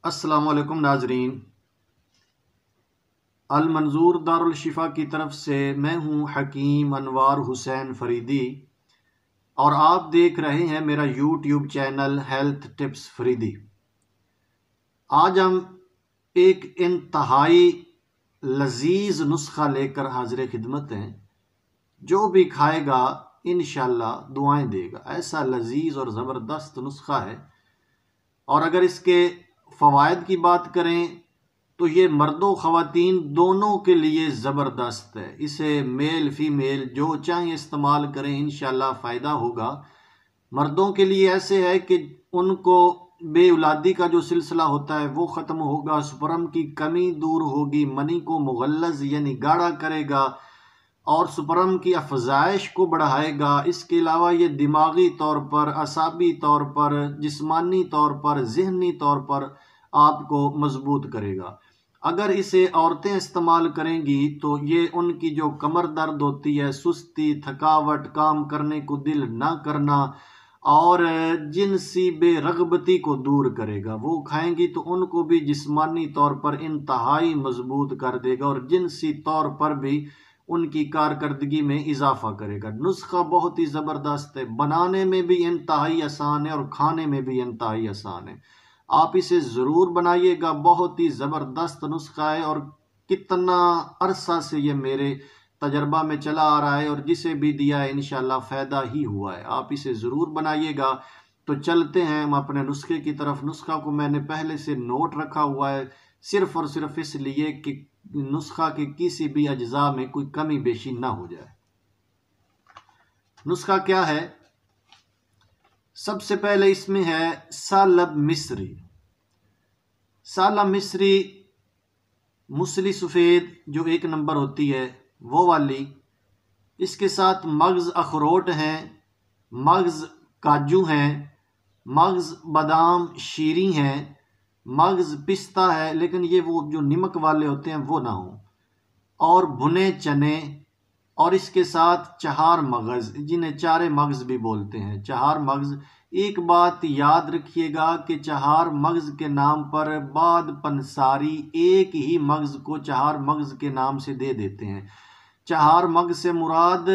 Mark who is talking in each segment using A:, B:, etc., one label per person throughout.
A: अस्सलाम वालेकुम नाजरीन। अल मंजूर दारुल शिफा की तरफ से मैं हूँ हकीम अनवार हुसैन फरीदी और आप देख रहे हैं मेरा YouTube channel health tips Faridi. आज हम एक इंतहाई लजीज नुस्खा लेकर हाजिर खिदमत हैं। जो भी खाएगा इंशाल्लाह दुआएं देगा। ऐसा लजीज और ज़बरदस्त नुस्खा है। और अगर इसके फ़वाइद की बात करें तो ये मर्दों ख़वातीन दोनों के लिए ज़बरदस्त है। इसे मेल फीमेल जो चाहें इस्तेमाल करें, इंशाल्लाह फ़ायदा होगा। मर्दों के लिए ऐसे है कि उनको बे औलादी का जो सिलसिला होता है वो ख़त्म होगा, सुपरम की कमी दूर होगी, मनी को मुगल्लज़ यानी गाढ़ा करेगा और सुपरम की अफजाइश को बढ़ाएगा। इसके अलावा ये दिमागी तौर पर, असाबी तौर पर, जिस्मानी तौर पर, ज़हनी तौर पर आपको मजबूत करेगा। अगर इसे औरतें इस्तेमाल करेंगी तो ये उनकी जो कमर दर्द होती है, सुस्ती, थकावट, काम करने को दिल ना करना और जिनसी बेरगबती को दूर करेगा। वो खाएंगी तो उनको भी जिस्मानी तौर पर इंतहाई मजबूत कर देगा और जिनसी तौर पर भी उनकी कारकर्दगी में इजाफा करेगा। नुस्खा बहुत ही ज़बरदस्त है, बनाने में भी इंतहाई आसान है और खाने में भी इंतहाई आसान है। आप इसे ज़रूर बनाइएगा। बहुत ही ज़बरदस्त नुस्खा है और कितना अरसा से ये मेरे तजर्बा में चला आ रहा है और जिसे भी दिया है इंशाल्लाह फ़ायदा ही हुआ है। आप इसे ज़रूर बनाइएगा। तो चलते हैं हम अपने नुस्खे की तरफ। नुस्खा को मैंने पहले से नोट रखा हुआ है, सिर्फ़ और सिर्फ इसलिए कि नुस्खा के किसी भी अज्जा में कोई कमी बेशी ना हो जाए। नुस्खा क्या है? सबसे पहले इसमें है सालब मिस्री। सालब मिस्री मूसली सफ़ेद जो 1 नंबर होती है वो वाली। इसके साथ मगज़ अखरोट हैं, मगज़ काजू हैं, मगज़ बादाम शीरी हैं, मगज़ पिस्ता है, लेकिन ये वो जो नमक वाले होते हैं वो ना हो, और भुने चने। और इसके साथ चहार मगज़, जिन्हें चारे मगज़ भी बोलते हैं, चहार मगज़। एक बात याद रखिएगा कि चहार मगज़ के नाम पर बाद पंसारी एक ही मगज़ को चहार मगज़ के नाम से दे देते हैं। चहार मगज़ से मुराद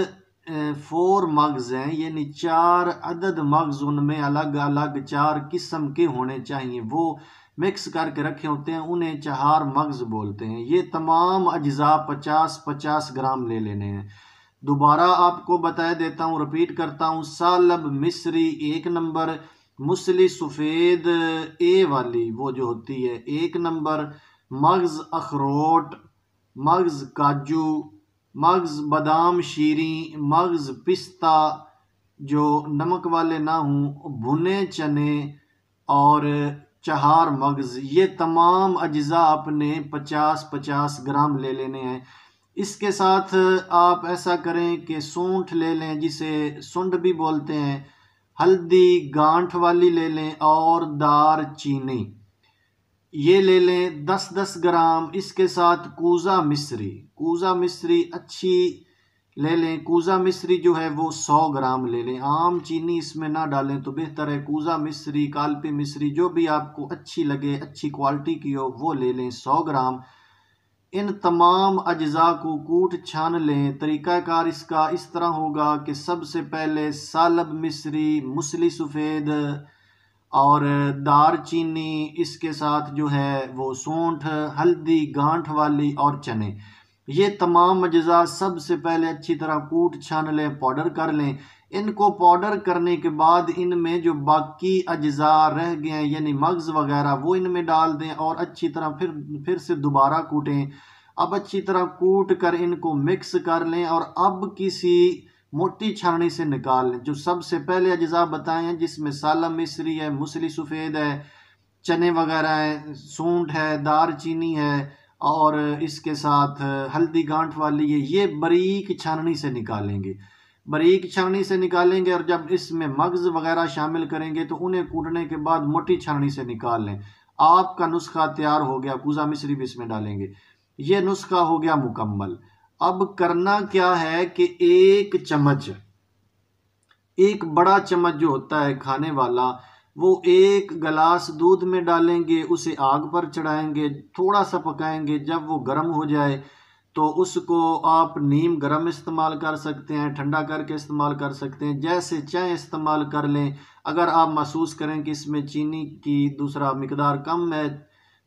A: 4 मगज़ हैं, यानी 4 अदद मगज़, उनमें अलग अलग 4 किस्म के होने चाहिए। वो मिक्स करके रखे होते हैं, उन्हें चहार मगज़ बोलते हैं। ये तमाम अज्जा 50-50 ग्राम ले लेने हैं। दोबारा आपको बता देता हूँ, रिपीट करता हूँ। सालब मिस्री 1 नंबर, मूसली सफ़ेद ए वाली वो जो होती है 1 नंबर, मगज़ अखरोट, मगज़ काजू, मगज़ बादाम शीरी, मगज़ पिस्ता जो नमक वाले ना हों, भुने चने और चहार मगज़। ये तमाम अज्जा अपने 50-50 ग्राम ले लेने हैं। इसके साथ आप ऐसा करें कि सूंठ ले लें, जिसे सुंड भी बोलते हैं, हल्दी गांठ वाली ले लें और दार चीनी ये ले लें 10-10 ग्राम। इसके साथ कूज़ा मिस्री, कूज़ा मिस्री अच्छी ले लें। कूज़ा मिस्री जो है वो 100 ग्राम ले लें। आम चीनी इसमें ना डालें तो बेहतर है। कूज़ा मिस्री, कालपी मिस्री, जो भी आपको अच्छी लगे, अच्छी क्वालिटी की हो, वो ले लें 100 ग्राम। इन तमाम अज्जा को कूट छान लें। तरीक़ाकार इसका इस तरह होगा कि सबसे पहले सालब मिस्री, मूसली सफ़ेद और दार चीनी, इसके साथ जो है वो सूंठ, हल्दी गांठ वाली और चने, ये तमाम अज्जा सबसे पहले अच्छी तरह कूट छान लें, पाउडर कर लें। इनको पाउडर करने के बाद इनमें जो बाकी अज्जा रह गए हैं यानी मगज़ वगैरह वो इनमें डाल दें और अच्छी तरह फिर से दोबारा कूटें। अब अच्छी तरह कूट कर इनको मिक्स कर लें और अब किसी मोटी छाननी से निकाल लें। जो सबसे पहले अज्जा बताए हैं जिसमें सालब मिस्री है, मूसली सफ़ेद है, चने वगैरह हैं, सूंठ है, दार चीनी है और इसके साथ हल्दी गांठ वाली है, ये बारीक छाननी से निकालेंगे। बारीक छाननी से निकालेंगे और जब इसमें मगज़ वगैरह शामिल करेंगे तो उन्हें कूटने के बाद मोटी छाननी से निकाल लें। आपका नुस्खा तैयार हो गया। कूज़ा मिस्री भी इसमें डालेंगे। ये नुस्खा हो गया मुकम्मल। अब करना क्या है कि 1 चम्मच, एक बड़ा चम्मच जो होता है खाने वाला, वो 1 गिलास दूध में डालेंगे, उसे आग पर चढ़ाएंगे, थोड़ा सा पकाएंगे। जब वो गर्म हो जाए तो उसको आप नीम गर्म इस्तेमाल कर सकते हैं, ठंडा करके इस्तेमाल कर सकते हैं, जैसे चाहे इस्तेमाल कर लें। अगर आप महसूस करें कि इसमें चीनी की दूसरा मिकदार कम है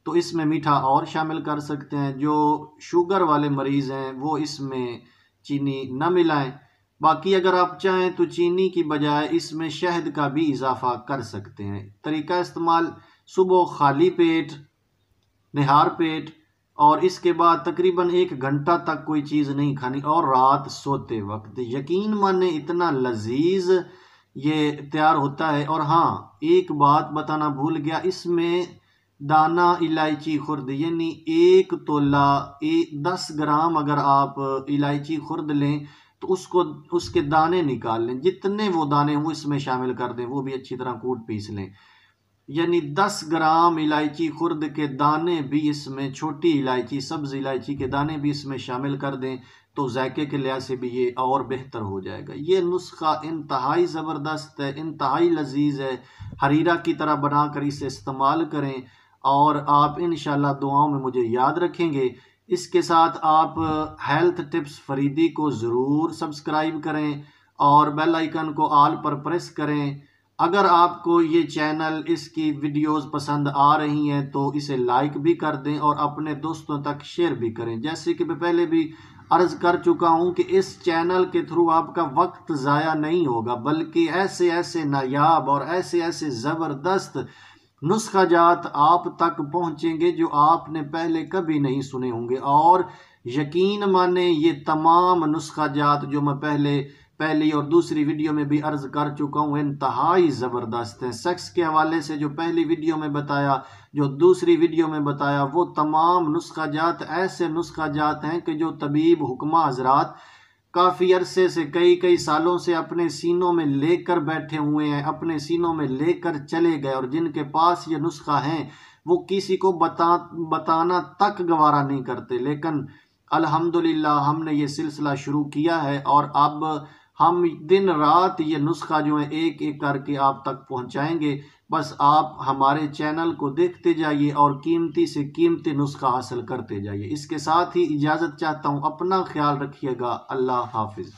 A: तो इसमें मीठा और शामिल कर सकते हैं। जो शुगर वाले मरीज़ हैं वो इसमें चीनी न मिलाएं। बाकी अगर आप चाहें तो चीनी की बजाय इसमें शहद का भी इजाफा कर सकते हैं। तरीका इस्तेमाल: सुबह खाली पेट, निहार पेट, और इसके बाद तकरीबन 1 घंटा तक कोई चीज़ नहीं खानी, और रात सोते वक्त। यकीन माने इतना लजीज ये तैयार होता है। और हाँ, एक बात बताना भूल गया, इसमें दाना इलायची खुर्द यानी 1 तोला 10 ग्राम अगर आप इलायची खुर्द लें तो उसको उसके दाने निकाल लें, जितने वो दाने वो इसमें शामिल कर दें, वो भी अच्छी तरह कूट पीस लें। यानी 10 ग्राम इलायची खुर्द के दाने भी इसमें, छोटी इलायची सब्ज़ इलायची के दाने भी इसमें शामिल कर दें तो जायके के लिहाज से भी ये और बेहतर हो जाएगा। ये नुस्खा इंतहाई ज़बरदस्त है, इंतहाई लजीज है। हरीरा की तरह बनाकर इसे इस्तेमाल करें और आप इंशाल्लाह दुआओं में मुझे याद रखेंगे। इसके साथ आप हेल्थ टिप्स फरीदी को ज़रूर सब्सक्राइब करें और बेल आइकन को ऑल पर प्रेस करें। अगर आपको ये चैनल, इसकी वीडियोस पसंद आ रही हैं तो इसे लाइक भी कर दें और अपने दोस्तों तक शेयर भी करें। जैसे कि मैं पहले भी अर्ज़ कर चुका हूं कि इस चैनल के थ्रू आपका वक्त ज़ाया नहीं होगा, बल्कि ऐसे ऐसे नायाब और ऐसे ऐसे ज़बरदस्त नुस्खा जात आप तक पहुंचेंगे जो आपने पहले कभी नहीं सुने होंगे। और यकीन माने ये तमाम नुस्खा जात जो मैं पहली और दूसरी वीडियो में भी अर्ज कर चुका हूँ इंतहाई ज़बरदस्त है। सेक्स के हवाले से जो पहली वीडियो में बताया, जो दूसरी वीडियो में बताया, वो तमाम नुस्खा जात ऐसे नुस्खा जात हैं कि जो तबीब हुक्मा हजरात काफ़ी अरसे से, कई सालों से अपने सीनों में लेकर बैठे हुए हैं, अपने सीनों में लेकर चले गए, और जिनके पास ये नुस्खा हैं वो किसी को बताना तक गवारा नहीं करते। लेकिन अल्हम्दुलिल्लाह हमने ये सिलसिला शुरू किया है और अब हम दिन रात ये नुस्खा जो है एक एक करके आप तक पहुंचाएंगे। बस आप हमारे चैनल को देखते जाइए और कीमती से कीमती नुस्खा हासिल करते जाइए। इसके साथ ही इजाज़त चाहता हूँ। अपना ख्याल रखिएगा। अल्लाह हाफिज़।